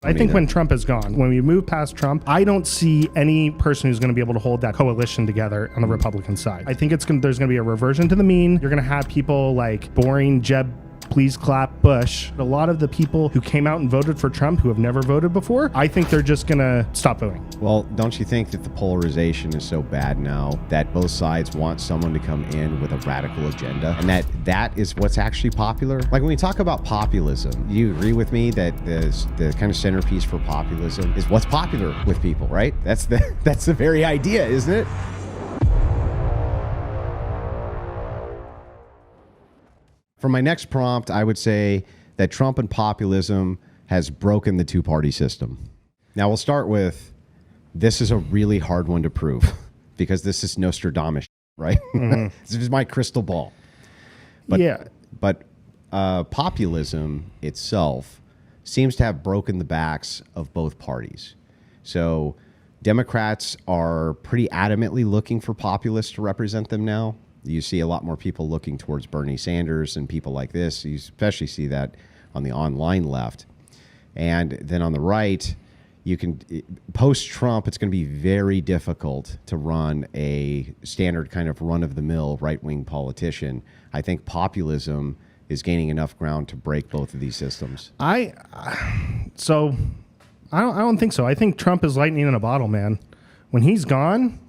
I think when Trump is gone, when we move past Trump, I don't see any person who's going to be able to hold that coalition together on the Republican side. I think there's going to be a reversion to the mean. You're going to have people like boring Jeb Please Clap Bush. A lot of the people who came out and voted for Trump who have never voted before, I think they're just going to stop voting. Well, don't you think that the polarization is so bad now that both sides want someone to come in with a radical agenda, and that is what's actually popular? Like when we talk about populism, you agree with me that the kind of centerpiece for populism is what's popular with people, right? That's the very idea, isn't it? For my next prompt, I would say that Trump and populism has broken the two-party system. Now, we'll start with, this is a really hard one to prove because this is Nostradamus, right? Mm-hmm. This is my crystal ball. But populism itself seems to have broken the backs of both parties. So Democrats are pretty adamantly looking for populists to represent them now. You see a lot more people looking towards Bernie Sanders and people like this. You especially see that on the online left. And then on the right, you can, post-Trump, it's going to be very difficult to run a standard kind of run-of-the-mill right-wing politician. I think populism is gaining enough ground to break both of these systems. I don't think so. I think Trump is lightning in a bottle, man. When he's gone,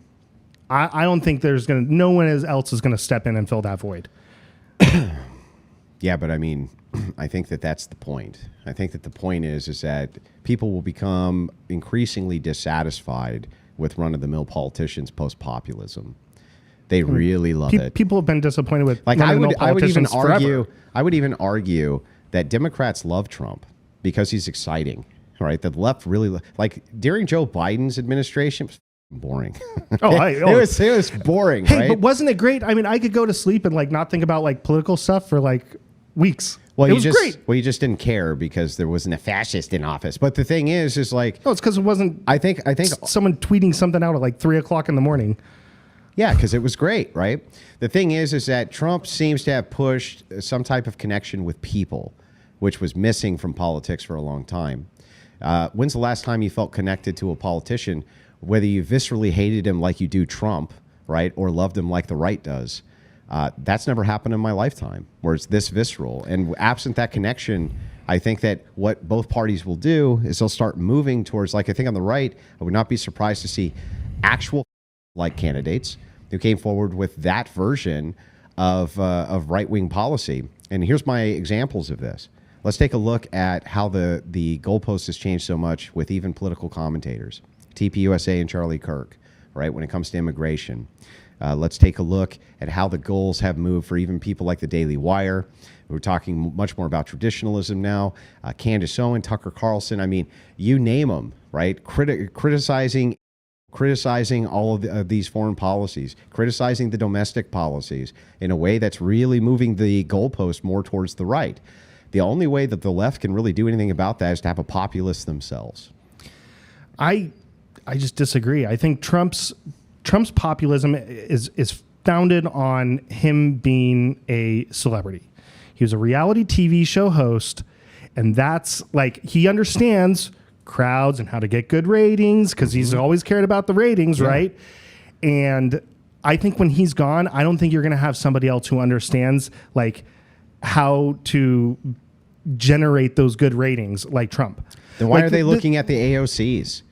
I don't think no one else is going to step in and fill that void. Yeah, but I mean, I think that's the point. I think that the point is that people will become increasingly dissatisfied with run-of-the-mill politicians post-populism. They really love it. People have been disappointed with run-of-the-mill politicians forever. I would even argue that Democrats love Trump because he's exciting, right? The left really, like during Joe Biden's administration, boring. It was boring. Hey, right? But wasn't it great? I mean, I could go to sleep and like not think about like political stuff for like weeks. Well, it was great. Well, you just didn't care because there wasn't a fascist in office. But the thing is like, no, it's because it wasn't. I think someone tweeting something out at like 3 o'clock in the morning. Yeah, because it was great, right? The thing is that Trump seems to have pushed some type of connection with people, which was missing from politics for a long time. When's the last time you felt connected to a politician? Whether you viscerally hated him like you do Trump, right, or loved him like the right does, that's never happened in my lifetime, where it's this visceral. And absent that connection, I think that what both parties will do is they'll start moving towards, like I think on the right, I would not be surprised to see actual like candidates who came forward with that version of right-wing policy. And here's my examples of this. Let's take a look at how the goalpost has changed so much with even political commentators. TPUSA and Charlie Kirk, right, when it comes to immigration. Let's take a look at how the goals have moved for even people like the Daily Wire. We're talking much more about traditionalism now. Candace Owen, Tucker Carlson, I mean, you name them, right? Criticizing all of these foreign policies, criticizing the domestic policies in a way that's really moving the goalpost more towards the right. The only way that the left can really do anything about that is to have a populist themselves. I just disagree. I think Trump's populism is founded on him being a celebrity. He was a reality TV show host, and that's like, he understands crowds and how to get good ratings because he's always cared about the ratings, right? And I think when he's gone, I don't think you're going to have somebody else who understands like how to generate those good ratings like Trump. Then why are they looking at the AOCs?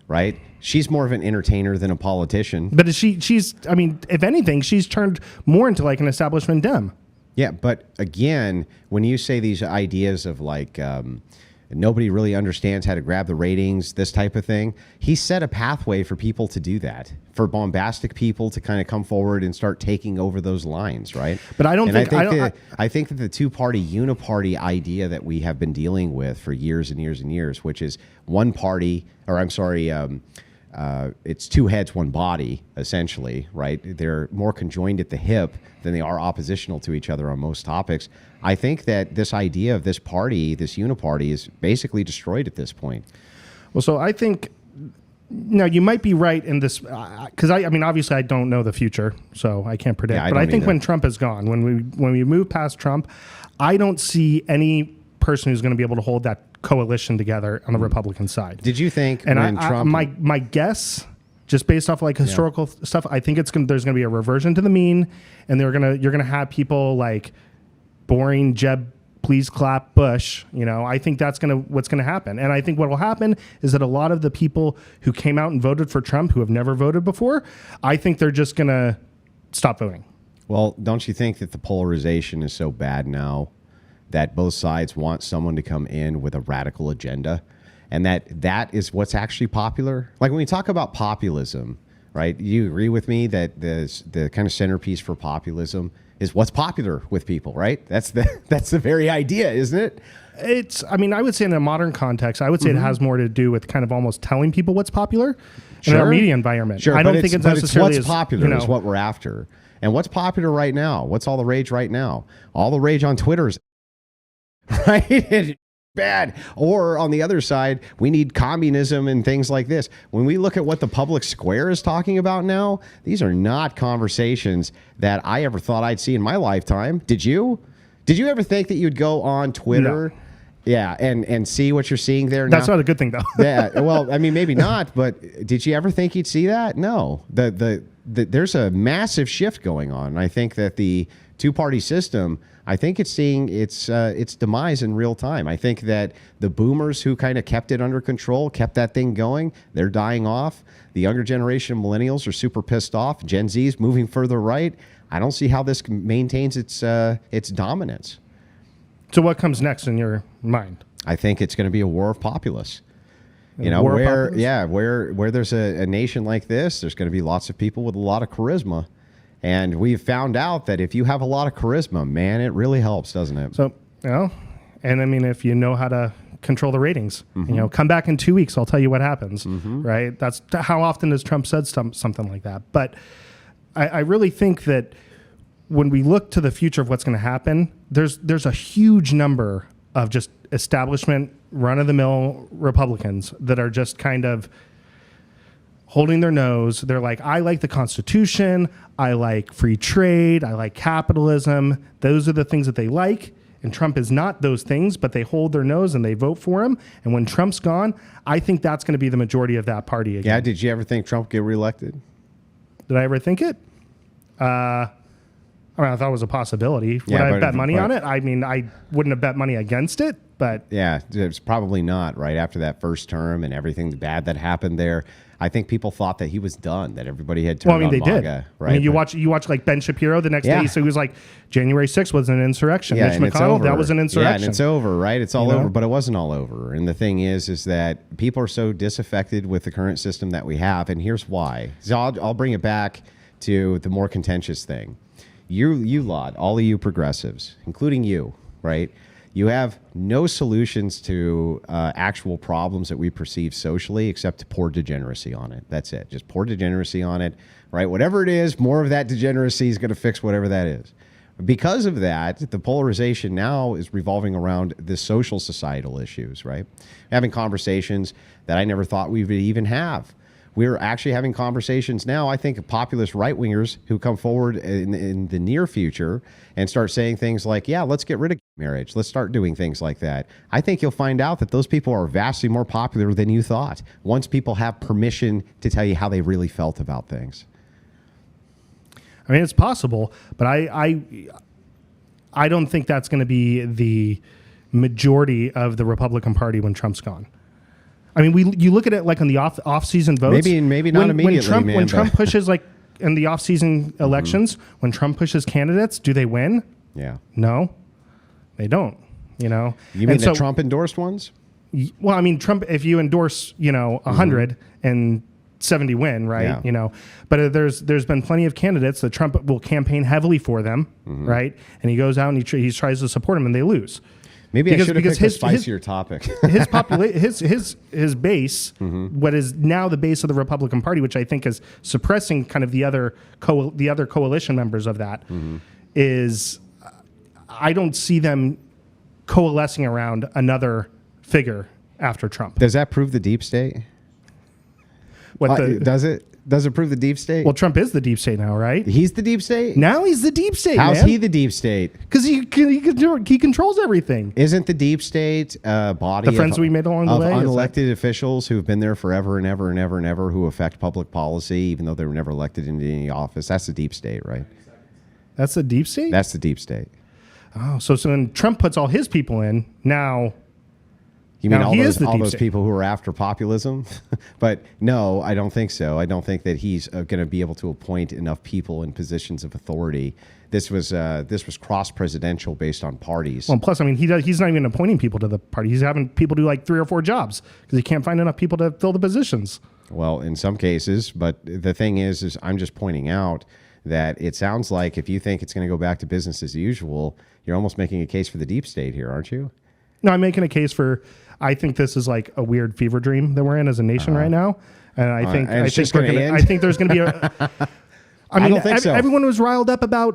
Right? She's more of an entertainer than a politician. But she's, I mean, if anything, she's turned more into like an establishment Dem. Yeah, but again, when you say these ideas of like nobody really understands how to grab the ratings, this type of thing, he set a pathway for people to do that, for bombastic people to kind of come forward and start taking over those lines, right? But I think that the two-party uniparty idea that we have been dealing with for years and years and years, which is one party, or I'm sorry, it's two heads, one body, essentially, right? They're more conjoined at the hip than they are oppositional to each other on most topics. I think that this idea of this party, this uniparty, is basically destroyed at this point. Well, so I think, now you might be right in this, because I mean, obviously I don't know the future, so I can't predict. But I think when Trump is gone, when we move past Trump, I don't see any person who's going to be able to hold that coalition together on the Republican side. Did you think And when Trump... my guess, just based off like historical stuff, I think there's gonna be a reversion to the mean, and you're gonna have people like boring Jeb, please clap Bush. I think that's what's gonna happen. And I think what will happen is that a lot of the people who came out and voted for Trump who have never voted before, I think they're just gonna stop voting. Well, don't you think that the polarization is so bad now that both sides want someone to come in with a radical agenda, and that is what's actually popular? Like when we talk about populism, right? You agree with me that the kind of centerpiece for populism is what's popular with people, right? That's the very idea, isn't it? I would say in a modern context, I would say it has more to do with kind of almost telling people what's popular in our media environment. Sure, I don't think it's necessarily what's popular is what we're after. And what's popular right now? What's all the rage right now? All the rage on Twitter is right? Bad. Or on the other side, we need communism and things like this. When we look at what the public square is talking about now, these are not conversations that I ever thought I'd see in my lifetime. Did you? Did you ever think that you'd go on Twitter? No. Yeah, and see what you're seeing there now? That's not a good thing, though. Yeah, well, I mean, maybe not, but did you ever think you'd see that? No. There's a massive shift going on. And I think that the two-party system, I think it's seeing its demise in real time. I think that the boomers who kind of kept it under control, kept that thing going, they're dying off. The younger generation of millennials are super pissed off. Gen Z's moving further right. I don't see how this maintains its dominance. So what comes next in your mind? I think it's going to be a war of populists. Where there's a nation like this, there's going to be lots of people with a lot of charisma. And we've found out that if you have a lot of charisma, man, it really helps, doesn't it? So, and I mean, if you know how to control the ratings, come back in 2 weeks, I'll tell you what happens, right? That's how often has Trump said something like that. But I really think that when we look to the future of what's going to happen, there's a huge number of just establishment, run-of-the-mill Republicans that are just kind of holding their nose. They're like, I like the Constitution, I like free trade, I like capitalism. Those are the things that they like. And Trump is not those things, but they hold their nose and they vote for him. And when Trump's gone, I think that's going to be the majority of that party again. Yeah, did you ever think Trump would get reelected? Did I ever think it? I thought it was a possibility. Would I bet money on it? I mean, I wouldn't have bet money against it, but... Yeah, it's probably not, right? After that first term and everything bad that happened there, I think people thought that he was done, that everybody had turned on MAGA. They did. Right? I mean, you watch like Ben Shapiro the next day, so he was like, January 6th was an insurrection. Yeah, Mitch McConnell, that was an insurrection. Yeah, and it's over, right? It's all over, but it wasn't all over. And the thing is that people are so disaffected with the current system that we have, and here's why. So I'll bring it back to the more contentious thing. You lot, all of you progressives, including you, right? You have no solutions to actual problems that we perceive socially except pour degeneracy on it. That's it. Just pour degeneracy on it, right? Whatever it is, more of that degeneracy is going to fix whatever that is. Because of that, the polarization now is revolving around the social societal issues, right? Having conversations that I never thought we would even have. We're actually having conversations now, I think, populist right-wingers who come forward in the near future and start saying things like, yeah, let's get rid of marriage. Let's start doing things like that. I think you'll find out that those people are vastly more popular than you thought once people have permission to tell you how they really felt about things. I mean, it's possible, but I don't think that's going to be the majority of the Republican Party when Trump's gone. I mean, you look at it like on the off-season votes. Maybe not immediately, when Trump pushes like in the off-season elections, when Trump pushes candidates, do they win? Yeah. No, they don't. You mean the Trump endorsed ones? Well, I mean, Trump, if you endorse, 100 and 70 win, right? Yeah. But there's been plenty of candidates that Trump will campaign heavily for them, right? And he goes out and he tries to support them and they lose. Maybe I should have picked a spicier topic. his base, what is now the base of the Republican Party, which I think is suppressing kind of the other coalition members of that, is I don't see them coalescing around another figure after Trump. Does that prove the deep state? Does it? Does it prove the deep state? Well, Trump is the deep state now, right? He's the deep state? Now he's the deep state, How's man. he the deep state? Because he controls everything. Isn't the deep state a body The friends we made along the of way? unelected officials who've been there forever and ever and ever and ever who affect public policy, even though they were never elected into any office? That's the deep state, right? That's the deep state? That's the deep state. Oh, so when Trump puts all his people in, now... You mean Now, all he is the all deep those state. people who are after populism? But no, I don't think so. I don't think that he's going to be able to appoint enough people in positions of authority. This was cross-presidential based on parties. Well, plus, I mean, he's not even appointing people to the party. He's having people do like 3 or 4 jobs because he can't find enough people to fill the positions. Well, in some cases, but the thing is I'm just pointing out that it sounds like if you think it's going to go back to business as usual, you're almost making a case for the deep state here, aren't you? No, I'm making a case for... I think this is like a weird fever dream that we're in as a nation right now, and I think and it's just gonna end? I think there's going to be a. I mean, don't think so. Everyone was riled up about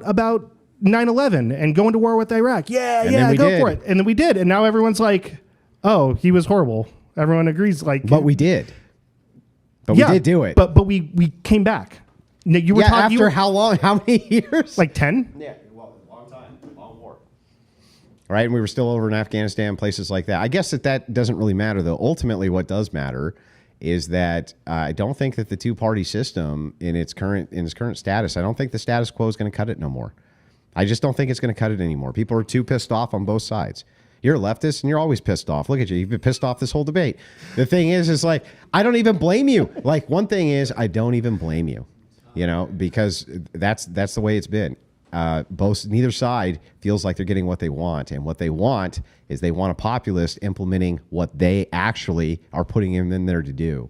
9/11 and going to war with Iraq. then Yeah, we go did. for it, and then we did, and now everyone's like, "Oh, he was horrible." Everyone agrees, like, But we did. But yeah, we did do it. But we came back. Now, you were yeah, talking after how long? How many years? like 10. Yeah, well, long time, long war. Right, and we were still over in Afghanistan, places like that. I guess that doesn't really matter, though. Ultimately, what does matter is that I don't think that the two-party system in its current status, I don't think the status quo is going to cut it no more. I just don't think it's going to cut it anymore. People are too pissed off on both sides. You're a leftist, and you're always pissed off. Look at you. You've been pissed off this whole debate. The thing is like, I don't even blame you. Like, one thing is, I don't even blame you, because that's the way it's been. Neither side feels like they're getting what they want, and what they want is they want a populist implementing what they actually are putting him in there to do.